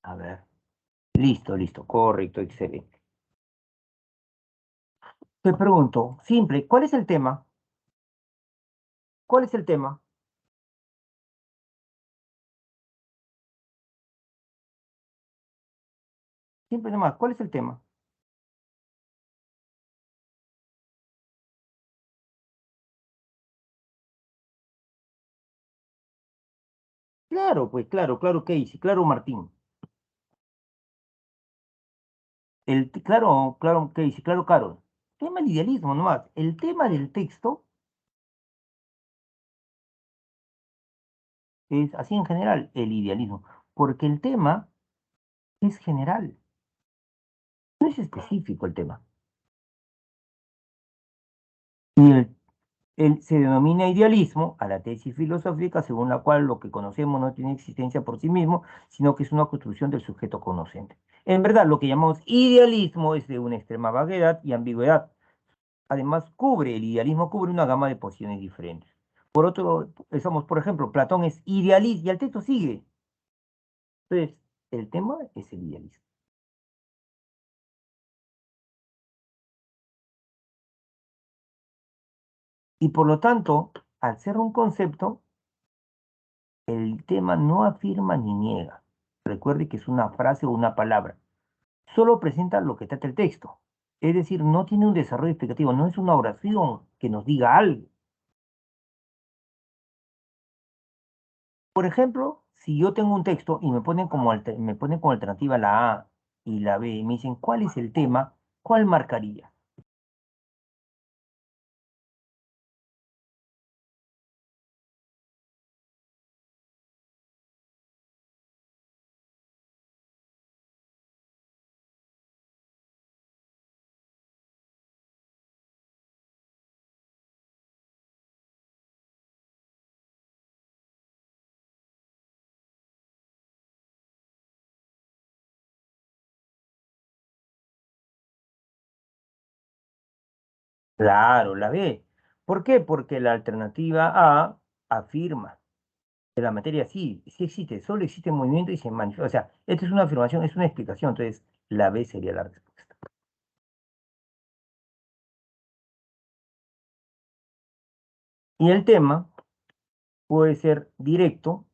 A ver. Listo, listo. Correcto, excelente. Te pregunto, simple, ¿cuál es el tema? ¿Cuál es el tema? Simple nomás, ¿cuál es el tema? Claro, pues, claro, claro, Casey, claro, Martín. Claro, claro, Casey, claro, Carol. Tema del idealismo nomás. El tema del texto es así en general, el idealismo. Porque el tema es general, no es específico el tema. Y se denomina idealismo a la tesis filosófica según la cual lo que conocemos no tiene existencia por sí mismo, sino que es una construcción del sujeto conocente. En verdad, lo que llamamos idealismo es de una extrema vaguedad y ambigüedad. Además, el idealismo cubre una gama de posiciones diferentes. Por otro, somos, por ejemplo, Platón es idealista y el texto sigue. Entonces, el tema es el idealismo. Y por lo tanto, al ser un concepto, el tema no afirma ni niega. Recuerde que es una frase o una palabra. Solo presenta lo que trata el texto. Es decir, no tiene un desarrollo explicativo, no es una oración que nos diga algo. Por ejemplo, si yo tengo un texto y me ponen como alternativa la A y la B, y me dicen, ¿cuál es el tema? ¿Cuál marcaría? Claro, la B. ¿Por qué? Porque la alternativa A afirma que la materia sí, sí existe, solo existe movimiento y se manifiesta. O sea, esta es una afirmación, es una explicación, entonces la B sería la respuesta. Y el tema puede ser directo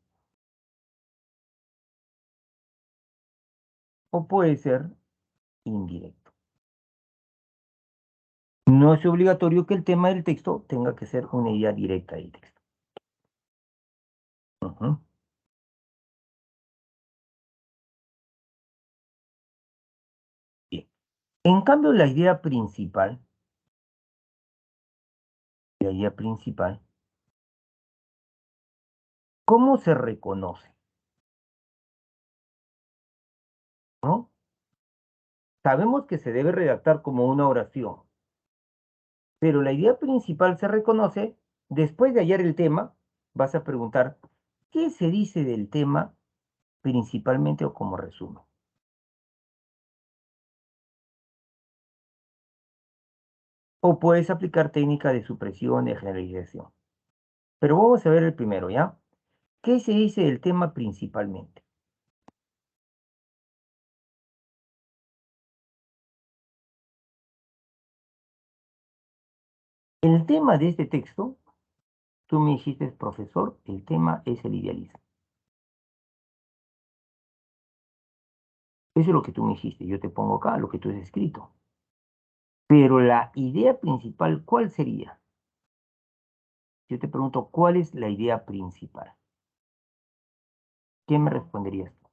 o puede ser indirecto. No es obligatorio que el tema del texto tenga que ser una idea directa del texto. Ujú. Bien. En cambio, la idea principal, ¿cómo se reconoce? ¿No? Sabemos que se debe redactar como una oración, pero la idea principal se reconoce después de hallar el tema, vas a preguntar, ¿qué se dice del tema principalmente o como resumen? O puedes aplicar técnica de supresión y generalización. Pero vamos a ver el primero, ¿ya? ¿Qué se dice del tema principalmente? El tema de este texto, tú me dijiste, profesor, el tema es el idealismo. Eso es lo que tú me dijiste. Yo te pongo acá lo que tú has escrito. Pero la idea principal, ¿cuál sería? Yo te pregunto, ¿cuál es la idea principal? ¿Qué me responderías tú?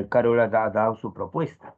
Carola ha dado su propuesta.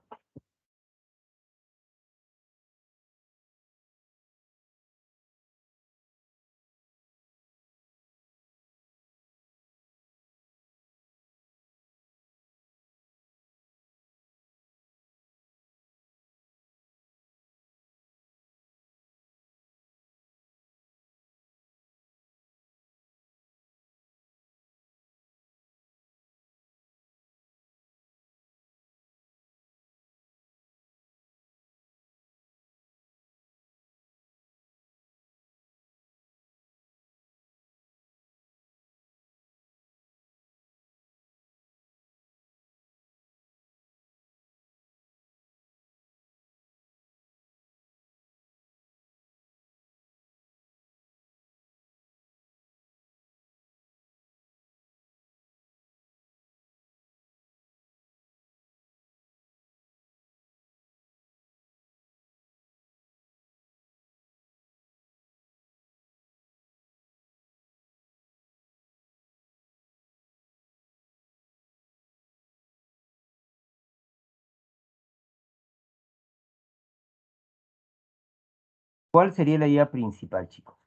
¿Cuál sería la idea principal, chicos?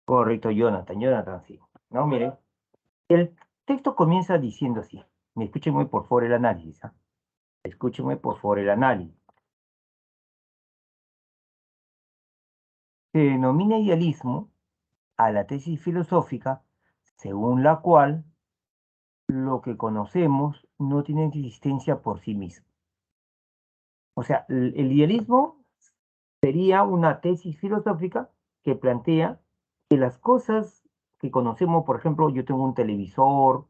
Correcto, Jonathan, Jonathan, sí. No, mire, el texto comienza diciendo así. Me escúchenme por favor el análisis, ¿ah? Escúchenme por favor el análisis. Se denomina idealismo a la tesis filosófica según la cual lo que conocemos no tiene existencia por sí mismo. O sea, el idealismo sería una tesis filosófica que plantea que las cosas que conocemos, por ejemplo, yo tengo un televisor,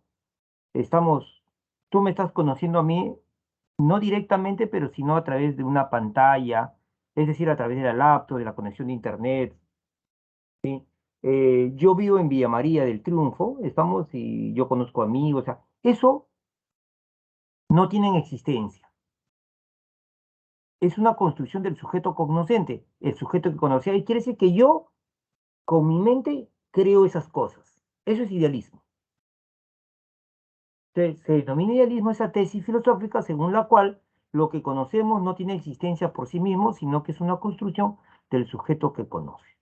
estamos, tú me estás conociendo a mí, no directamente, pero sino a través de una pantalla, es decir, a través de la laptop, de la conexión de internet, ¿sí? Yo vivo en Villa María del Triunfo, estamos y yo conozco amigos, o sea, eso no tiene existencia. Es una construcción del sujeto cognoscente, el sujeto que conocía, y quiere decir que yo, con mi mente, creo esas cosas. Eso es idealismo. Se denomina idealismo esa tesis filosófica según la cual lo que conocemos no tiene existencia por sí mismo, sino que es una construcción del sujeto que conoce.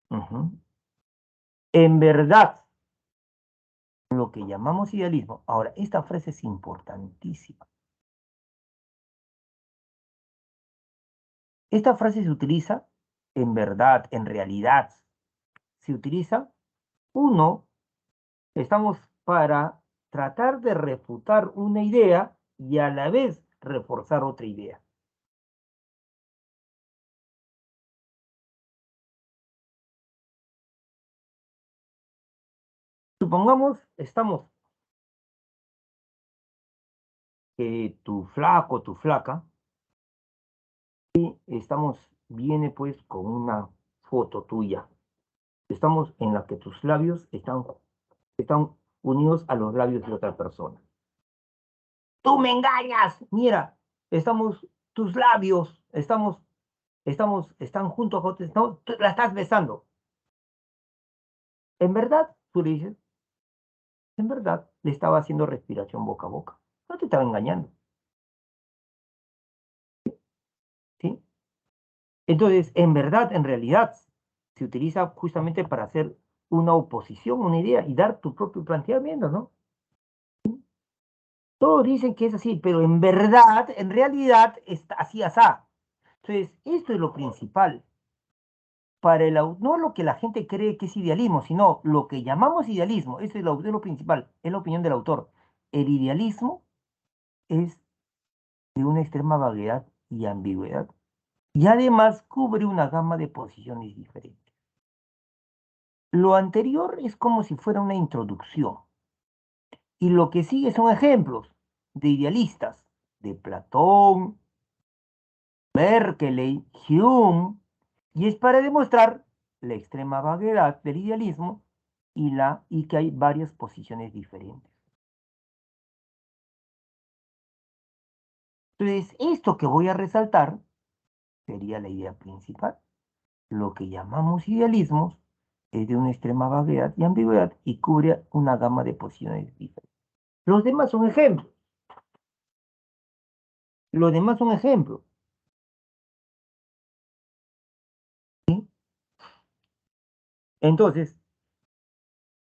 Ujú. En verdad, lo que llamamos idealismo, ahora, esta frase es importantísima. Esta frase se utiliza en verdad, en realidad. Se utiliza, uno, estamos para tratar de refutar una idea y a la vez reforzar otra idea. Supongamos, estamos que tu flaco, tu flaca, estamos, viene pues con una foto tuya. Estamos en la que tus labios están unidos a los labios de otra persona. Tú me engañas, mira, estamos, tus labios, están juntos, tú la estás besando. En verdad, tú le dices, en verdad, le estaba haciendo respiración boca a boca. No te estaba engañando, ¿sí? Entonces, en verdad, en realidad, se utiliza justamente para hacer una oposición, una idea y dar tu propio planteamiento, ¿no? Todos dicen que es así, pero en verdad, en realidad, está así, asá. Entonces, esto es lo principal. Para no lo que la gente cree que es idealismo, sino lo que llamamos idealismo. Eso es lo principal, es la opinión del autor. El idealismo es de una extrema vaguedad y ambigüedad. Y además cubre una gama de posiciones diferentes. Lo anterior es como si fuera una introducción. Y lo que sigue son ejemplos de idealistas, de Platón, Berkeley, Hume, y es para demostrar la extrema vaguedad del idealismo y que hay varias posiciones diferentes. Entonces, esto que voy a resaltar sería la idea principal. Lo que llamamos idealismos es de una extrema vaguedad y ambigüedad y cubre una gama de posiciones diferentes. Los demás son ejemplos. Los demás son ejemplos. ¿Sí? Entonces,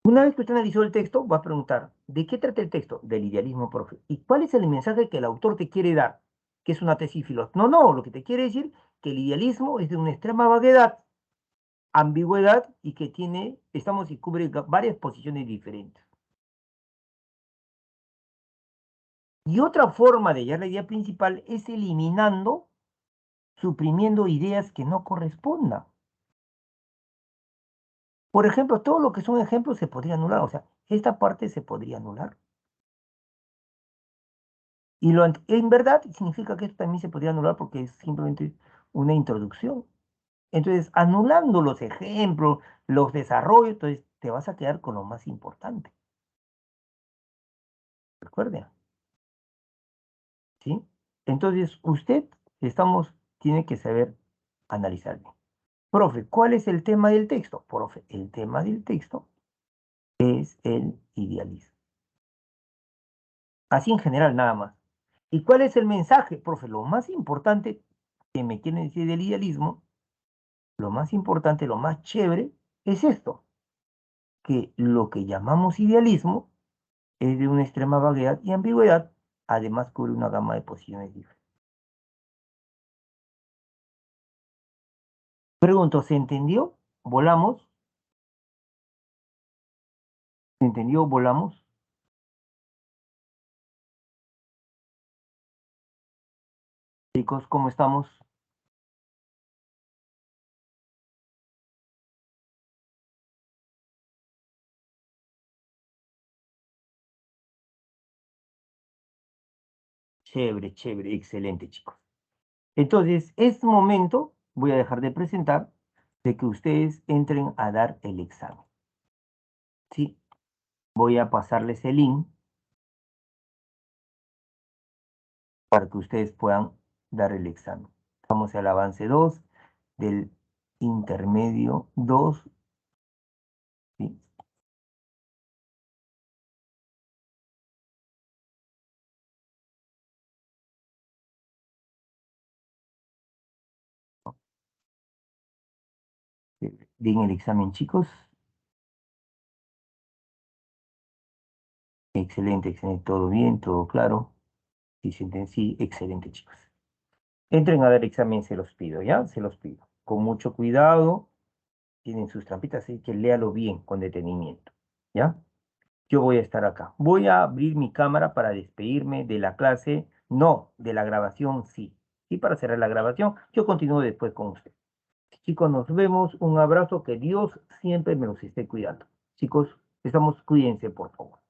una vez que usted analizó el texto, va a preguntar, ¿de qué trata el texto? Del idealismo, profe. ¿Y cuál es el mensaje que el autor te quiere dar? Que es una tesis filosófica. No, no, lo que te quiere decir que el idealismo es de una extrema vaguedad, ambigüedad y que tiene, estamos y cubre varias posiciones diferentes. Y otra forma de hallar la idea principal es eliminando, suprimiendo ideas que no correspondan. Por ejemplo, todo lo que son ejemplos se podría anular, o sea, esta parte se podría anular. Y en verdad significa que esto también se podría anular porque es simplemente una introducción. Entonces, anulando los ejemplos, los desarrollos, entonces te vas a quedar con lo más importante. Recuerden, ¿sí? Entonces, usted tiene que saber analizar bien. Profe, ¿cuál es el tema del texto? Profe, el tema del texto es el idealismo. Así en general, nada más. ¿Y cuál es el mensaje? Profe, lo más importante que me quieren decir del idealismo, lo más importante, lo más chévere, es esto, que lo que llamamos idealismo es de una extrema vaguedad y ambigüedad, además cubre una gama de posiciones diferentes. Pregunto, ¿se entendió? ¿Volamos? ¿Se entendió? ¿Volamos? Chicos, ¿cómo estamos? Chévere, chévere, excelente, chicos. Entonces, es momento, voy a dejar de presentar, de que ustedes entren a dar el examen. ¿Sí? Voy a pasarles el link para que ustedes puedan dar el examen. Vamos al avance 2 del intermedio 2. ¿Sí? Den el examen, chicos. Excelente, excelente. Todo bien, todo claro. Si sienten sí, excelente, chicos. Entren a dar examen, se los pido, ¿ya? Se los pido. Con mucho cuidado. Tienen sus trampitas, así que léalo bien, con detenimiento, ¿ya? Yo voy a estar acá. Voy a abrir mi cámara para despedirme de la clase. No, de la grabación, sí. Y para cerrar la grabación, yo continúo después con usted. Chicos, nos vemos. Un abrazo. Que Dios siempre me los esté cuidando. Chicos, cuídense, por favor.